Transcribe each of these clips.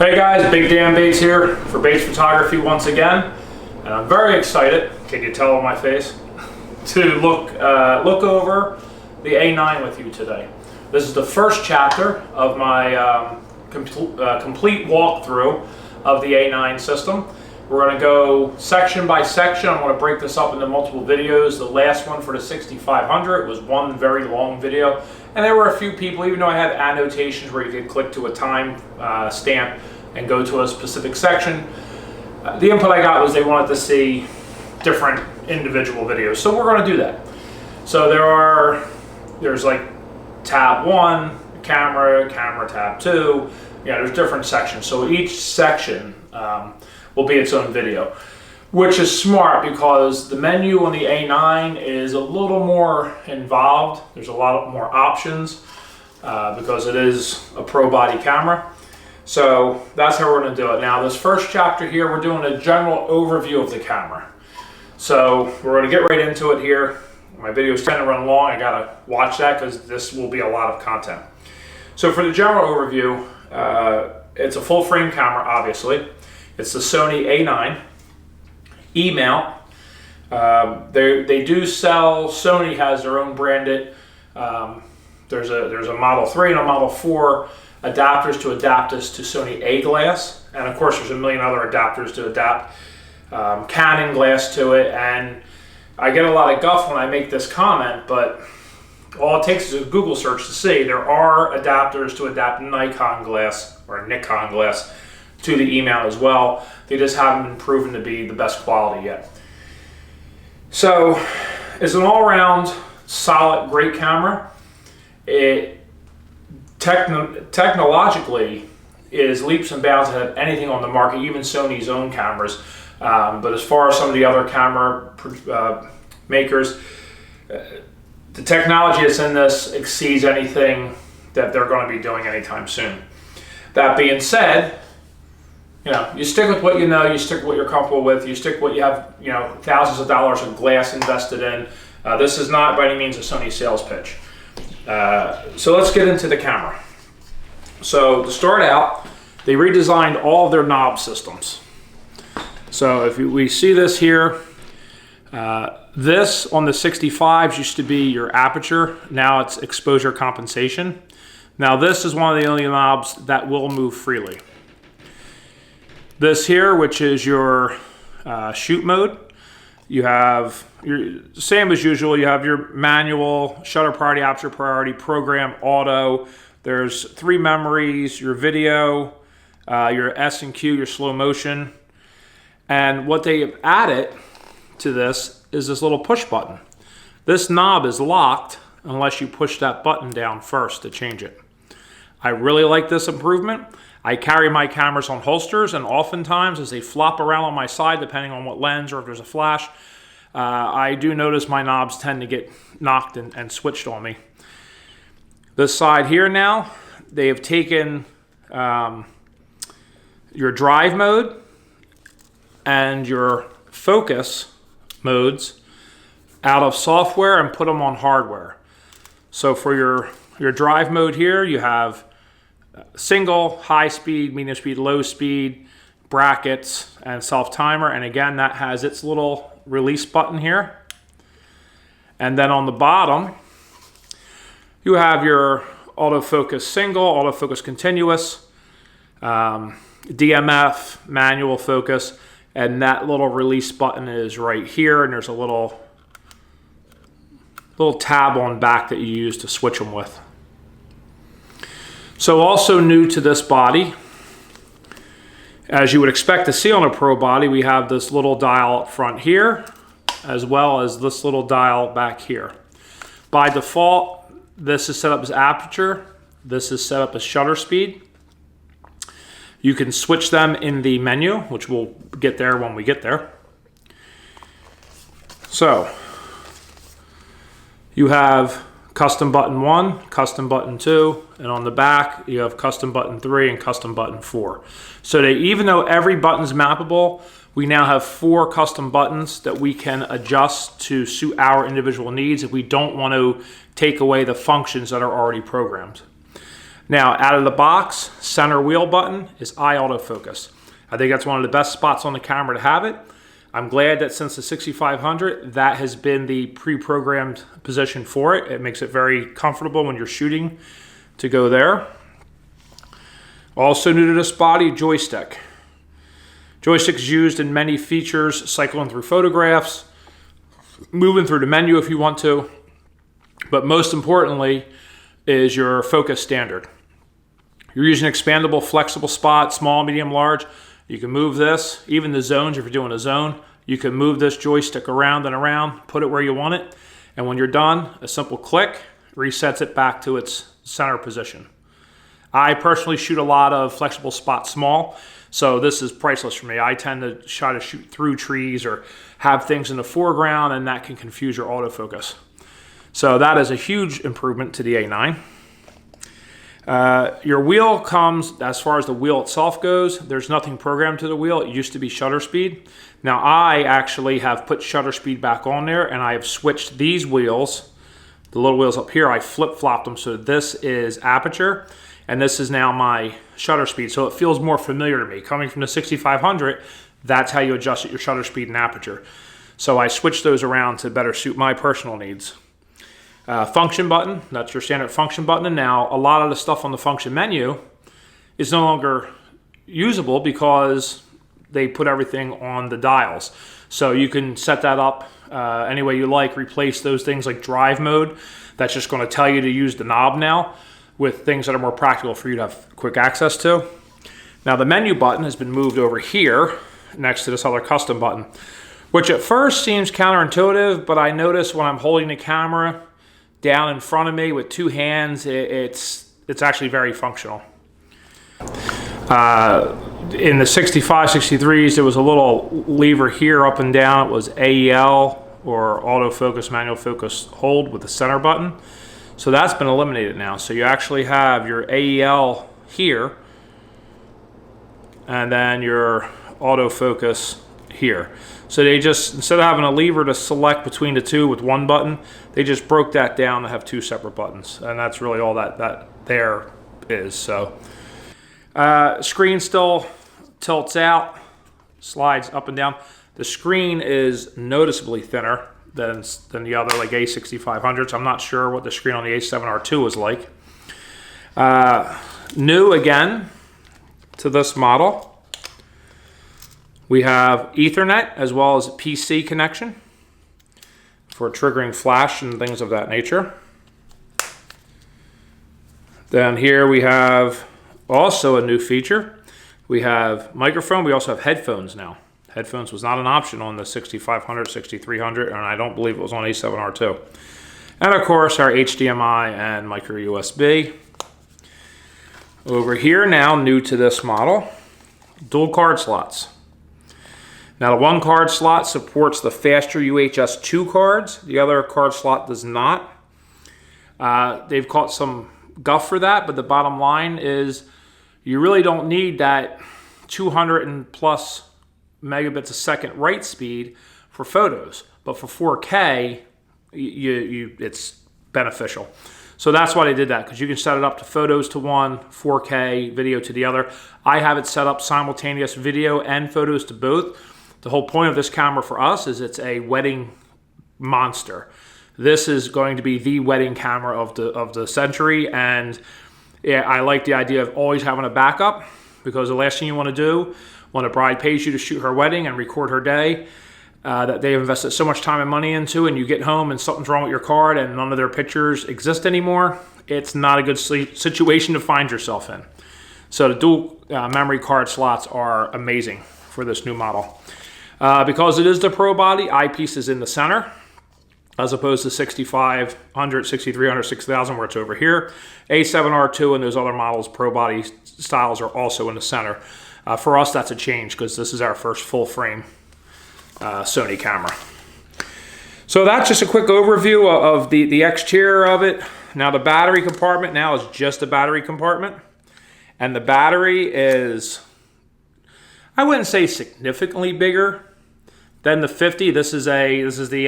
Hey guys, Big Dan Bates here for Bates Photography once again, and I'm very excited, can you tell on my face, to look over the A9 with you today. This is the first chapter of my complete walkthrough of the A9 system. We're going to go section by section. I'm going to break this up into multiple videos. The last one for the 6500 was one very long video, and there were a few people, even though I had annotations where you could click to a time stamp and go to a specific section, the input I got was they wanted to see different individual videos. So we're going to do that. So there's like tab 1, camera tab 2, there's different sections. So each section will be its own video, which is smart because the menu on the A9 is a little more involved. There's a lot more options because it is a pro body camera. So that's how we're going to do it. Now this first chapter here, we're doing a general overview of the camera. So we're going to get right into it here. My video is trying to run long. I got to watch that because this will be a lot of content. So for the general overview, it's a full frame camera, obviously. It's the Sony A9 E-mount. They do sell, Sony has their own branded, there's a Model 3 and a Model 4 adapters to adapt this to Sony A glass. And of course there's a million other adapters to adapt Canon glass to it. And I get a lot of guff when I make this comment, but all it takes is a Google search to see there are adapters to adapt Nikon glass or Nikon glass to the E-mount as well. They just haven't been proven to be the best quality yet. So it's an all-around solid, great camera. It technologically is leaps and bounds ahead of anything on the market, even Sony's own cameras. But as far as some of the other camera makers, the technology that's in this exceeds anything that they're going to be doing anytime soon. That being said, you stick with what you know, you stick with what you're comfortable with, you stick with what you have, thousands of dollars of glass invested in. This is not by any means a Sony sales pitch. So let's get into the camera. So to start out, they redesigned all of their knob systems. So if we see this here, this on the 65s used to be your aperture. Now it's exposure compensation. Now this is one of the only knobs that will move freely. This here, which is your shoot mode, you have your same as usual. You have your manual, shutter priority, aperture priority, program, auto. There's 3 memories, your video, your S and Q, your slow motion. And what they have added to this is this little push button. This knob is locked unless you push that button down first to change it. I really like this improvement. I carry my cameras on holsters, and oftentimes as they flop around on my side, depending on what lens or if there's a flash, I do notice my knobs tend to get knocked and switched on me. This side here now, they have taken your drive mode and your focus modes out of software and put them on hardware. So for your drive mode here, you have single, high speed, medium speed, low speed, brackets, and self-timer. And again, that has its little release button here. And then on the bottom, you have your autofocus single, autofocus continuous, DMF, manual focus, and that little release button is right here. And there's a little tab on back that you use to switch them with. So also new to this body, as you would expect to see on a pro body, we have this little dial up front here, as well as this little dial back here. By default, this is set up as aperture. This is set up as shutter speed. You can switch them in the menu, which we'll get there when we get there. So you have custom button 1, custom button 2, and on the back you have custom button 3 and custom button 4. So even though every button is mappable, we now have 4 custom buttons that we can adjust to suit our individual needs if we don't want to take away the functions that are already programmed. Now, out of the box, center wheel button is eye autofocus. I think that's one of the best spots on the camera to have it. I'm glad that since the 6500, that has been the pre-programmed position for it. It makes it very comfortable when you're shooting to go there. Also new to this body, joystick. Joystick is used in many features, cycling through photographs, moving through the menu if you want to, but most importantly is your focus standard. You're using expandable, flexible spot, small, medium, large. You can move this, even the zones, if you're doing a zone, you can move this joystick around and around, put it where you want it, and when you're done, a simple click resets it back to its center position. I personally shoot a lot of flexible spot small, so this is priceless for me. I tend to try to shoot through trees or have things in the foreground, and that can confuse your autofocus. So that is a huge improvement to the A9. Your wheel comes, as far as the wheel itself goes, there's nothing programmed to the wheel. It used to be shutter speed. Now I actually have put shutter speed back on there, and I have switched these wheels, the little wheels up here, I flip-flopped them, so this is aperture, and this is now my shutter speed, so it feels more familiar to me. Coming from the 6500, that's how you adjust your shutter speed and aperture. So I switched those around to better suit my personal needs. Function button, that's your standard function button. And now a lot of the stuff on the function menu is no longer usable because they put everything on the dials. So you can set that up any way you like, replace those things like drive mode. That's just going to tell you to use the knob now with things that are more practical for you to have quick access to. Now the menu button has been moved over here next to this other custom button, which at first seems counterintuitive, but I notice when I'm holding the camera down in front of me with two hands, it's actually very functional. In the 65, 63s, there was a little lever here up and down. It was AEL, or autofocus, manual focus hold with the center button. So that's been eliminated now. So you actually have your AEL here, and then your autofocus here. So they just, instead of having a lever to select between the two with one button, they just broke that down to have two separate buttons. And that's really all that there is. So screen still tilts out, slides up and down. The screen is noticeably thinner than the other, like A6500s. I'm not sure what the screen on the A7R2 was like. New again to this model, we have Ethernet as well as PC connection for triggering flash and things of that nature. Then here we have also a new feature. We have microphone. We also have headphones now. Headphones was not an option on the 6500, 6300, and I don't believe it was on A7R2. And of course our HDMI and micro USB. Over here now, new to this model, dual card slots. Now the one card slot supports the faster UHS 2 cards. The other card slot does not. They've caught some guff for that, but the bottom line is you really don't need that 200 and plus megabits a second write speed for photos. But for 4K, it's beneficial. So that's why they did that, because you can set it up to photos to one, 4K, video to the other. I have it set up simultaneous video and photos to both. The whole point of this camera for us is it's a wedding monster. This is going to be the wedding camera of the century, and yeah, I like the idea of always having a backup, because the last thing you want to do when a bride pays you to shoot her wedding and record her day that they've invested so much time and money into, and you get home and something's wrong with your card and none of their pictures exist anymore, it's not a good situation to find yourself in. So the dual memory card slots are amazing for this new model. Because it is the Pro body, eyepiece is in the center, as opposed to 6500, 6300, 6000, where it's over here. A7R2 and those other models, Pro body styles, are also in the center. For us, that's a change, because this is our first full frame Sony camera. So that's just a quick overview of the exterior of it. Now the battery compartment now is just a battery compartment. And the battery is, I wouldn't say significantly bigger than the 50. This is the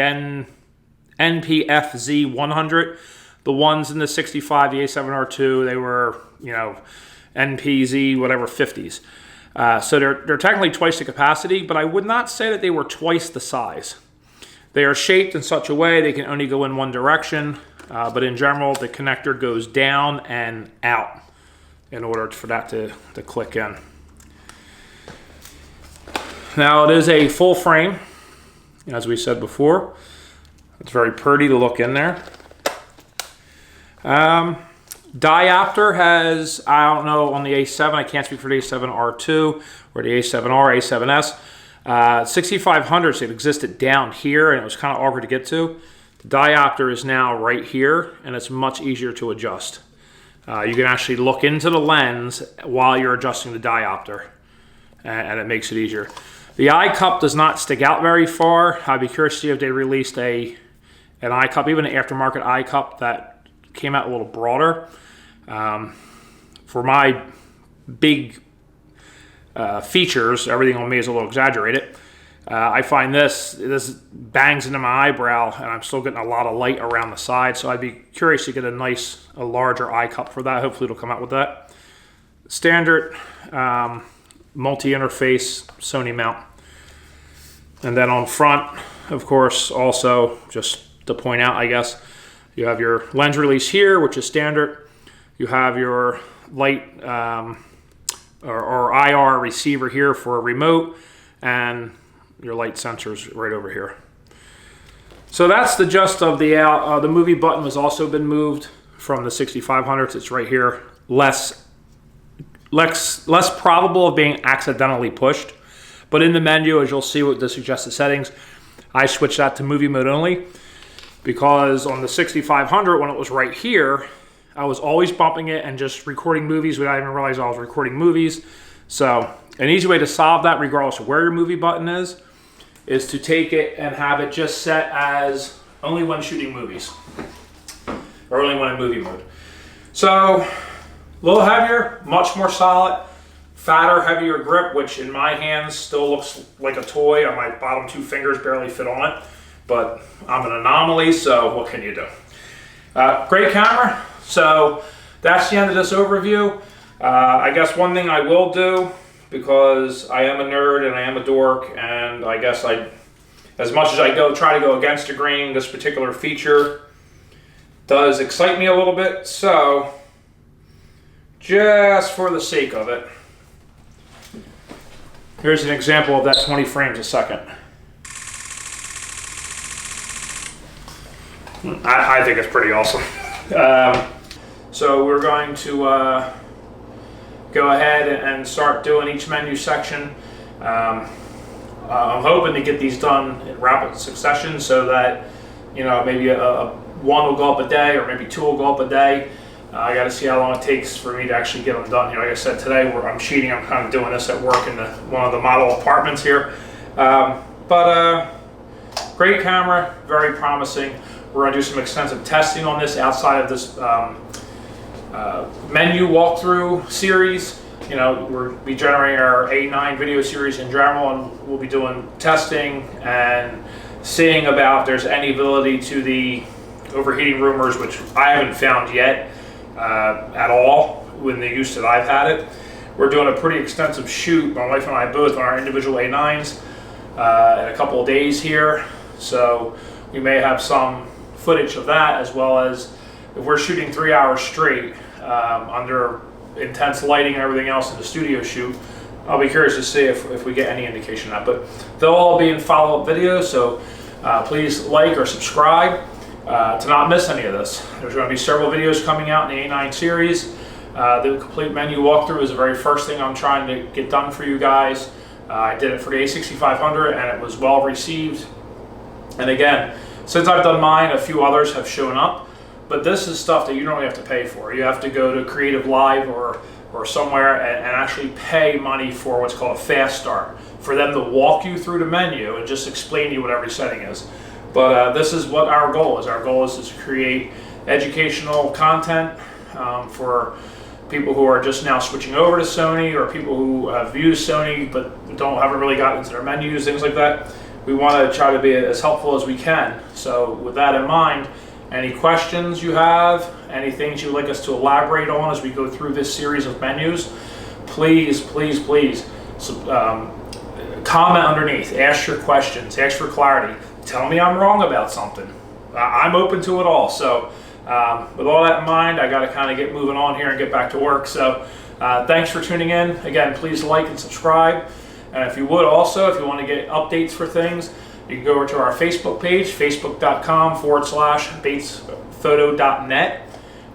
NPFZ 100. The ones in the 65, the A7R2, they were, you know, NPZ, whatever, 50s. So they're technically twice the capacity, but I would not say that they were twice the size. They are shaped in such a way they can only go in one direction, but in general, the connector goes down and out in order for that to click in. Now it is a full frame, as we said before. It's very pretty to look in there. Diopter has, I don't know, on the A7, I can't speak for the A7R2 or the A7R, A7S. 6500s, it existed down here and it was kind of awkward to get to. The diopter is now right here and it's much easier to adjust. You can actually look into the lens while you're adjusting the diopter and it makes it easier. The eye cup does not stick out very far. I'd be curious to see if they released an eye cup, even an aftermarket eye cup that came out a little broader. For my big features, everything on me is a little exaggerated. I find this bangs into my eyebrow and I'm still getting a lot of light around the side, so I'd be curious to get a larger eye cup for that. Hopefully it'll come out with that. Standard multi-interface Sony mount. And then on front, of course, also just to point out, I guess, you have your lens release here, which is standard. You have your light or IR receiver here for a remote, and your light sensors right over here. So that's the gist of the movie button has also been moved from the 6500s. It's right here, less probable of being accidentally pushed. But in the menu, as you'll see with the suggested settings, I switched that to movie mode only, because on the 6500, when it was right here, I was always bumping it and just recording movies without even realizing I was recording movies. So an easy way to solve that, regardless of where your movie button is to take it and have it just set as only when shooting movies, or only when in movie mode. So a little heavier, much more solid, fatter, heavier grip, which in my hands still looks like a toy. My bottom two fingers barely fit on it, but I'm an anomaly, so what can you do? Great camera. So that's the end of this overview. I guess one thing I will do, because I am a nerd and I am a dork, and I guess as much as I try to go against the grain, this particular feature does excite me a little bit. So just for the sake of it, here's an example of that 20 frames a second. I think it's pretty awesome. So we're going to go ahead and start doing each menu section. I'm hoping to get these done in rapid succession so that, you know, maybe one will go up a day or maybe two will go up a day. I got to see how long it takes for me to actually get them done. You know, like I said, today I'm cheating. I'm kind of doing this at work in one of the model apartments here. Great camera, very promising. We're going to do some extensive testing on this outside of this menu walkthrough series. You know, we'll be generating our A9 video series in general, and we'll be doing testing and seeing about if there's any validity to the overheating rumors, which I haven't found yet at all with the use that I've had it. We're doing a pretty extensive shoot, my wife and I both, on our individual A9s in a couple of days here. So we may have some footage of that, as well as if we're shooting 3 hours straight under intense lighting and everything else in the studio shoot. I'll be curious to see if we get any indication of that. But they'll all be in follow-up videos, so please like or subscribe to not miss any of this. There's going to be several videos coming out in the A9 series. The complete menu walkthrough is the very first thing I'm trying to get done for you guys. I did it for the A6500 and it was well received. And again, since I've done mine, a few others have shown up, but this is stuff that you normally have to pay for. You have to go to Creative Live or somewhere and actually pay money for what's called a fast start, for them to walk you through the menu and just explain to you what every setting is. But this is what our goal is. Our goal is to create educational content for people who are just now switching over to Sony, or people who have used Sony but haven't really gotten into their menus, things like that. We want to try to be as helpful as we can. So with that in mind, Any questions you have, any things you'd like us to elaborate on as we go through this series of menus, please, please, please comment underneath, ask your questions, ask for clarity, tell me I'm wrong about something. I'm open to it all. So with all that in mind, I got to kind of get moving on here and get back to work. So thanks for tuning in. Again, please like and subscribe. And if you would also, if you want to get updates for things, you can go over to our Facebook page, facebook.com/batesphoto.net.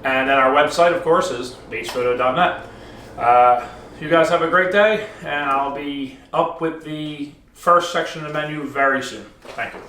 And then our website, of course, is batesphoto.net. You guys have a great day, and I'll be up with the first section of the menu very soon. Thank you.